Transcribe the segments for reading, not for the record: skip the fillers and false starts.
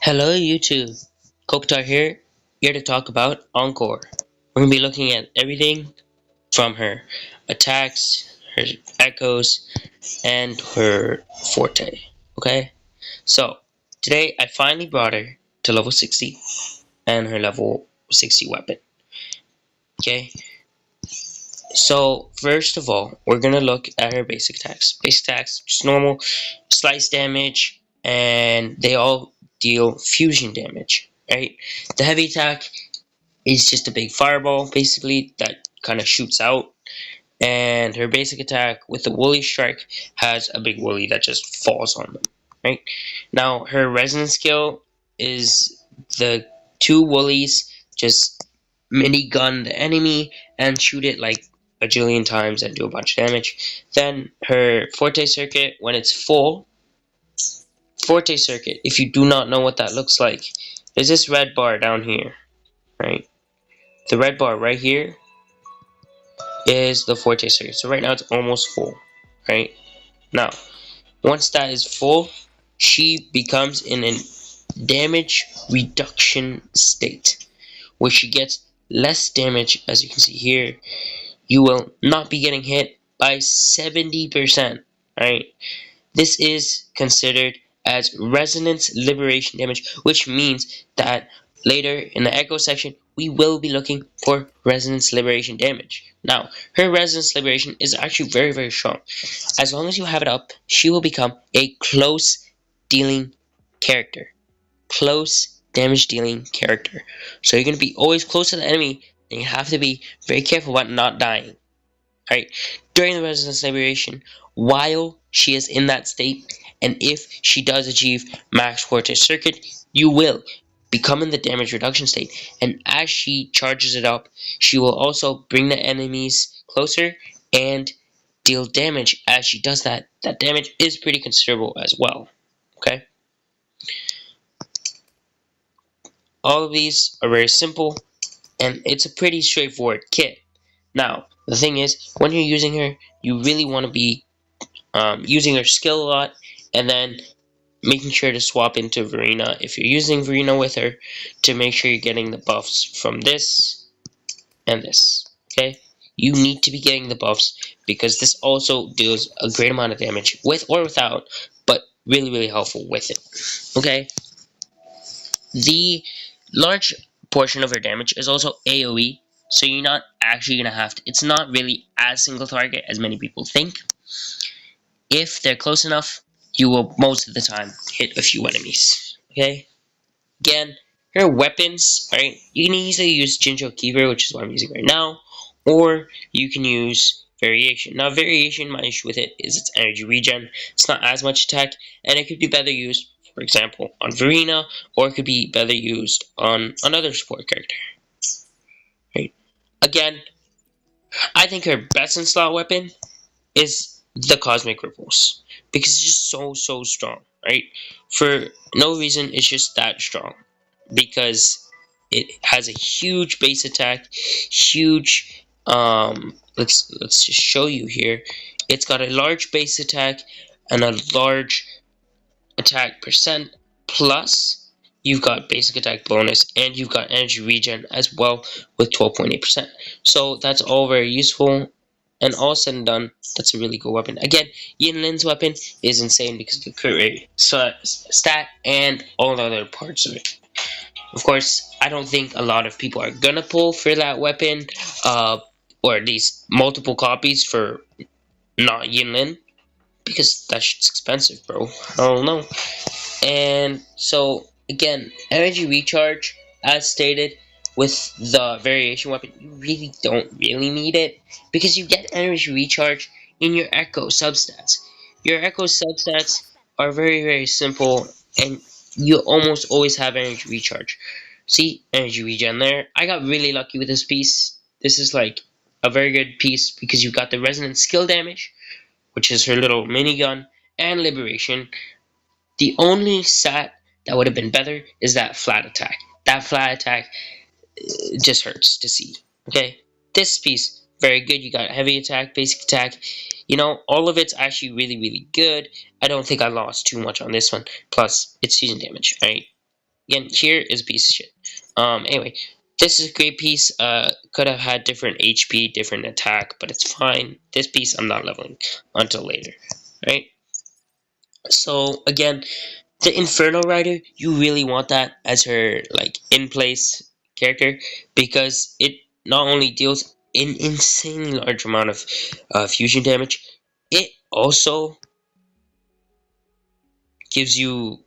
Hello YouTube, Kopitar here to talk about Encore. We're going to be looking at everything from her attacks, her echoes, and her forte, okay? So, today I finally brought her to level 60 and her level 60 weapon, okay? So, first of all, we're going to look at her basic attacks. Basic attacks, just normal slice damage, and they all deal fusion damage, right? The heavy attack is just a big fireball, basically, that kind of shoots out. And her basic attack with the woolly strike has a big woolly that just falls on them, right? Now, her resonance skill is the two woolies just minigun the enemy and shoot it like a jillion times and do a bunch of damage. Then her forte circuit, when it's full, forte circuit, if you do not know what that looks like, there's this red bar down here, right? The red bar right here is the forte circuit. So right now it's almost full, right? Now, once that is full, she becomes in a damage reduction state, where she gets less damage. As you can see here, you will not be getting hit by 70%, right? This is considered as resonance liberation damage, which means that later in the echo section, we will be looking for resonance liberation damage. Now, her resonance liberation is actually very, very strong. As long as you have it up, she will become a close dealing character. Close damage dealing character. So you're going to be always close to the enemy, and you have to be very careful about not dying. Right? During the resonance liberation, while she is in that state, and if she does achieve max forte circuit, you will become in the damage reduction state, and as she charges it up, she will also bring the enemies closer and deal damage. As she does that, that damage is pretty considerable as well. Okay, all of these are very simple, and it's a pretty straightforward kit. Now, the thing is, when you're using her, you really want to be using her skill a lot, and then making sure to swap into Verena if you're using Verena with her, to make sure you're getting the buffs from this and this. Okay, you need to be getting the buffs because this also deals a great amount of damage with or without, but really helpful with it. Okay, the large portion of her damage is also AoE, so you're not actually gonna have to, it's not really as single target as many people think. If they're close enough, you will most of the time hit a few enemies. Okay? Again, her weapons, right? You can easily use Jinjo Keeper, which is what I'm using right now, or you can use Variation. Now, Variation, my issue with it is its energy regen. It's not as much attack, and it could be better used, for example, on Verena, or it could be better used on another support character. Right? Again, I think her best in slot weapon is the Cosmic Ripples, because it's just so strong, right? For no reason, it's just that strong, because it has a huge base attack, huge let's just show you here. It's got a large base attack and a large attack percent, plus you've got basic attack bonus, and you've got energy regen as well with 12.8%. So that's all very useful, and all said and done, that's a really good weapon. Again, Yin Lin's weapon is insane because of the crit rate, stat, and all the other parts of it. Of course, I don't think a lot of people are gonna pull for that weapon, or at least multiple copies for not Yin Lin, because that shit's expensive, bro. I don't know. And so, again, energy recharge, as stated, with the variation weapon, you really don't really need it, because you get energy recharge in your Echo substats. Your Echo substats are very simple, and you almost always have energy recharge. See, energy regen there. I got really lucky with this piece. This is like a very good piece because you got the resonant skill damage, which is her little minigun, and liberation. The only stat that would have been better is that flat attack. That flat attack just hurts to see. Okay, this piece very good. You got heavy attack, basic attack. You know, all of it's actually really good. I don't think I lost too much on this one. Plus, it's fusion damage, right? Again, here is a piece of shit. Anyway, this is a great piece. Could have had different HP, different attack, but it's fine. This piece I'm not leveling until later, right? So again, the Inferno Rider, you really want that as her like in place character because it not only deals an insanely large amount of fusion damage, it also gives you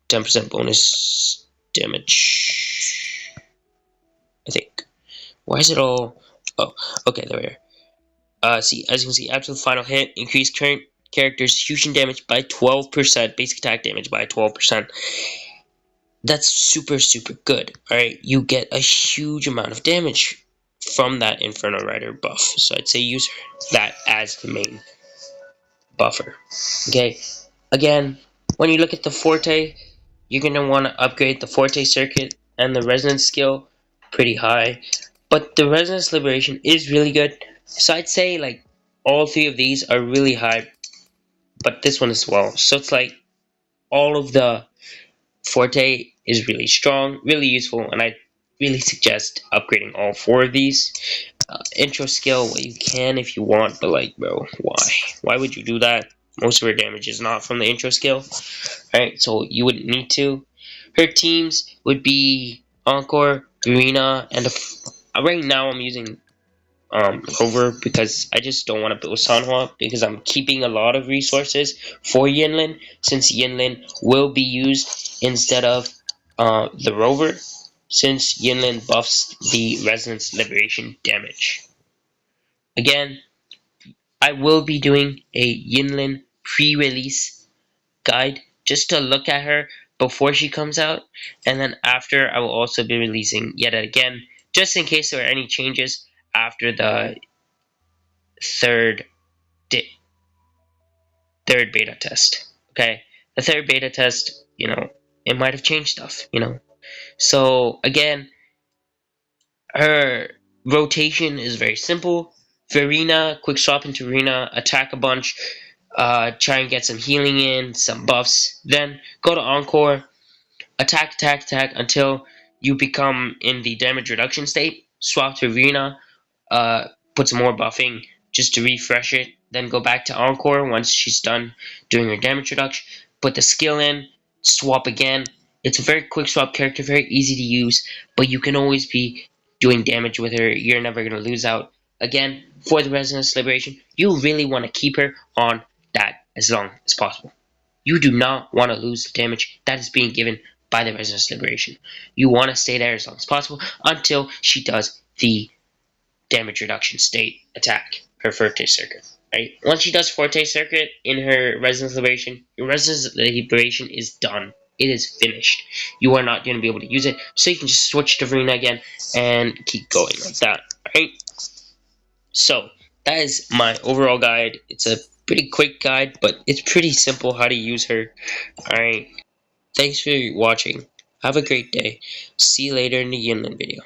10% bonus damage. I think. Why is it all? Oh, okay, there we are. See, as you can see, after the final hit, increase current character's fusion damage by 12%, basic attack damage by 12%. That's super, super good. Alright, you get a huge amount of damage from that Inferno Rider buff. So I'd say use that as the main buffer. Okay, again, when you look at the Forte, you're going to want to upgrade the Forte circuit and the resonance skill pretty high. But the resonance liberation is really good. So I'd say like all three of these are really high, but this one as well. So it's like all of the Forte is really strong, really useful, and I really suggest upgrading all four of these. Intro skill, well, you can if you want, but like, bro, why? Why would you do that? Most of her damage is not from the intro skill, right? So you wouldn't need to. Her teams would be Encore, Verena, and right now I'm using Rover because I just don't want to build Sanhua because I'm keeping a lot of resources for Yinlin since Yinlin will be used instead of the Rover since Yinlin buffs the Resonance Liberation damage. Again, I will be doing a Yinlin pre-release guide just to look at her before she comes out, and then after I will also be releasing yet again just in case there are any changes after the third third beta test. Okay, the third beta test, it might have changed stuff. So again, her rotation is very simple. Verena, quick swap into Verena, attack a bunch, try and get some healing in, some buffs. Then go to Encore, attack, attack, attack until you become in the damage reduction state. Swap to Verena, uh, put some more buffing just to refresh it. Then go back to Encore once she's done doing her damage reduction. Put the skill in, swap again. It's a very quick swap character, very easy to use, but you can always be doing damage with her. You're never going to lose out. Again, for the Resonance Liberation, you really want to keep her on that as long as possible. You do not want to lose the damage that is being given by the Resonance Liberation. You want to stay there as long as possible until she does the damage reduction state attack, her Forte circuit. Right? Once she does Forte circuit in her Resonance Liberation, your Resonance Liberation is done. It is finished. You are not going to be able to use it, so you can just switch to Verena again and keep going like that. Right? So that is my overall guide. It's a pretty quick guide, but it's pretty simple how to use her. Alright. Thanks for watching. Have a great day. See you later in the Yinlin video.